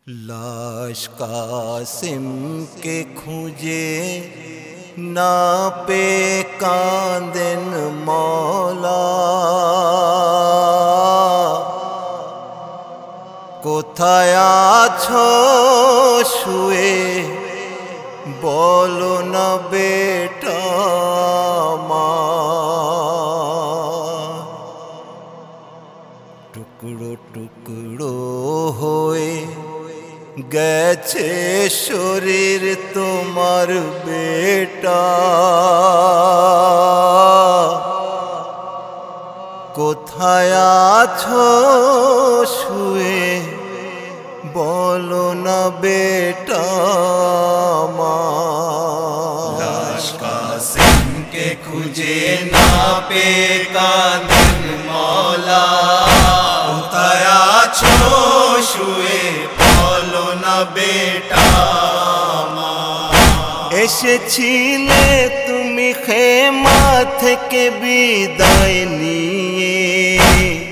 लाश कासिम के खुजे ना पे कांदेन मौला कोथाय आछो शुए बोलो ना बेटा टुकड़ो टुकड़ो होए গেছে শরীর তোমার বেটা কোথায় আছো শুয়ে বলো না বেটা লাশ কাসিমকে খুঁজে না পে কাঁদেন মওলা কোথায় আছো শুয়ে বলো না বেটা এসেছিলে তুমি খেমা থেকে বিদায় নিয়ে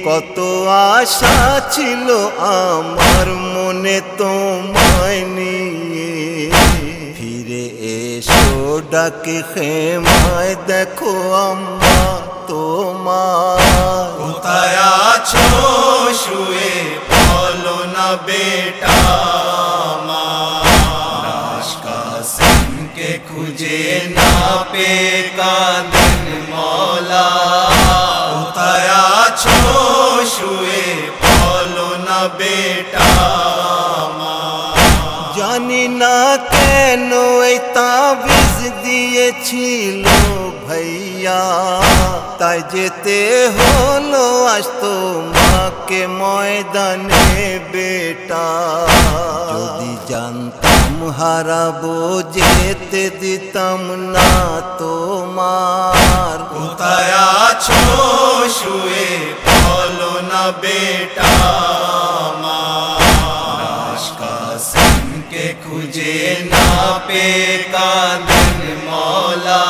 কত আশা ছিল আমার মনে তোমায় নিয়ে ফিরে এসো ডাকে খেমায় দেখো আম্মা তোমার কোথায় আছো শুয়ে বলো না বেটা লাশ কাসিমকে খুঁজে না পে কাঁদেন মওলা কোথায় আছো শুয়ে বলো না বেটা জানি না কেন এই তাবিজ দিয়েছিল ভাইয়া তাই যেতে হলো আজ তোমাকে ময়দানে বেটা যদি জানতাম হারাবো যেতে দিতাম না তোমার কোথায় আছো শুয়ে বলো না বেটা লাশ কাসিমকে খুঁজে না পে কাঁদেন মওলা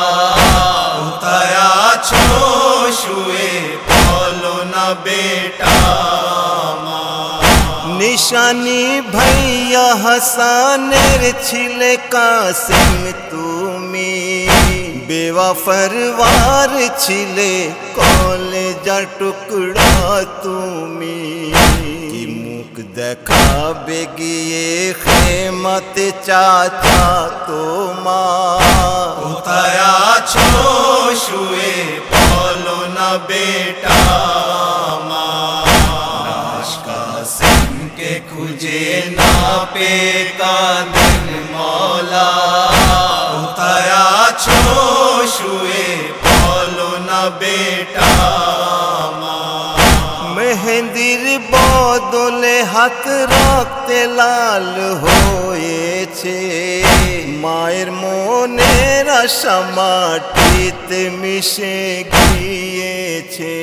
কোথায় আছো শুয়ে বলো না বেটা নিশানি ভাইয়া হাসানের ছিলে কাসিম তুমি বেওয়াফার ছিলে কলেজার টুকরা তুমি কি মুখ দেখাবে গিয়ে খেমাতে চাচা তোমার কোথায় আছো শুয়ে বলো না বেটা লাশ কাসিমকে খুঁজে না পে কাঁদেন মওলা কোথায় আছো শুয়ে বলো না বেটা মেহেন্দির বদলে হাত রাখতে লাল হয়েছে মায়ের মনের আশা মাটিতে মিশে গিয়েছে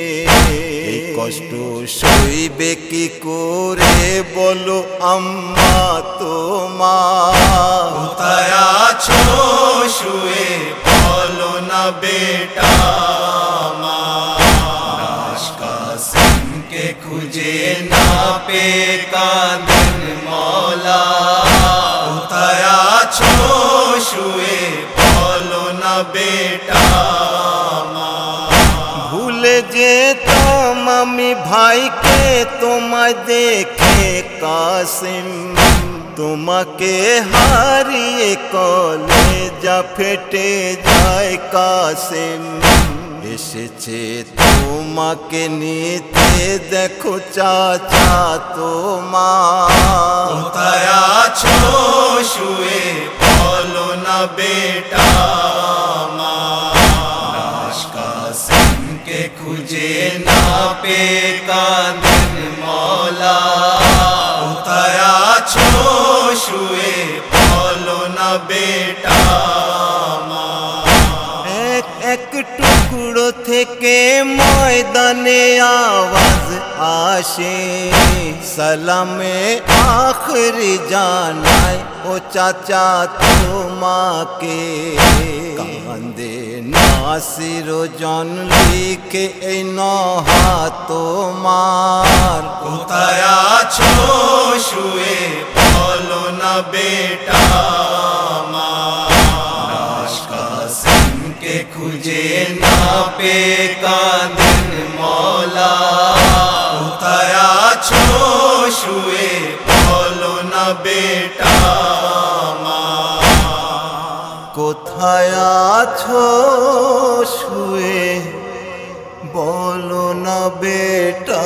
এই কষ্ট সইবে কি করে বলো আম্মা তোমার কোথায় আছো শুয়ে বলো না বেটা লাশ কাসিমকে খুঁজে না পে কাঁদেন মওলা কোথায় আছো শুয়ে বলো না বেটা ভুলে যেতাম আমি ভাইকে তোমায় দেখে কাসিম তোমাকে হারিয়ে কলেজা ফেটে যায় কাসিম এসেছে তোমাকে নিতে দেখো চাচা তোমার কোথায় আছো শুয়ে বলো না বেটা লাশ কাসিমকে খুঁজে না পে কাঁদেন মওলা কোথায় আছো শুয়ে বলো না বেটা এক এক টুকরো থেকে ময়দানে আওয়াজ আসে সালামে আখরি জানায় ও চাচা তোমাকে কান্দে নাসির জন লিখে এই নহা তোমার কোথায় আছো শুয়ে বলো ना बेटा लाश कासिम के खुजे ना पे कादिर मौला उताया छो शुए बोलो ना बेटा কোথায় আছো শুয়ে বলো না বেটা।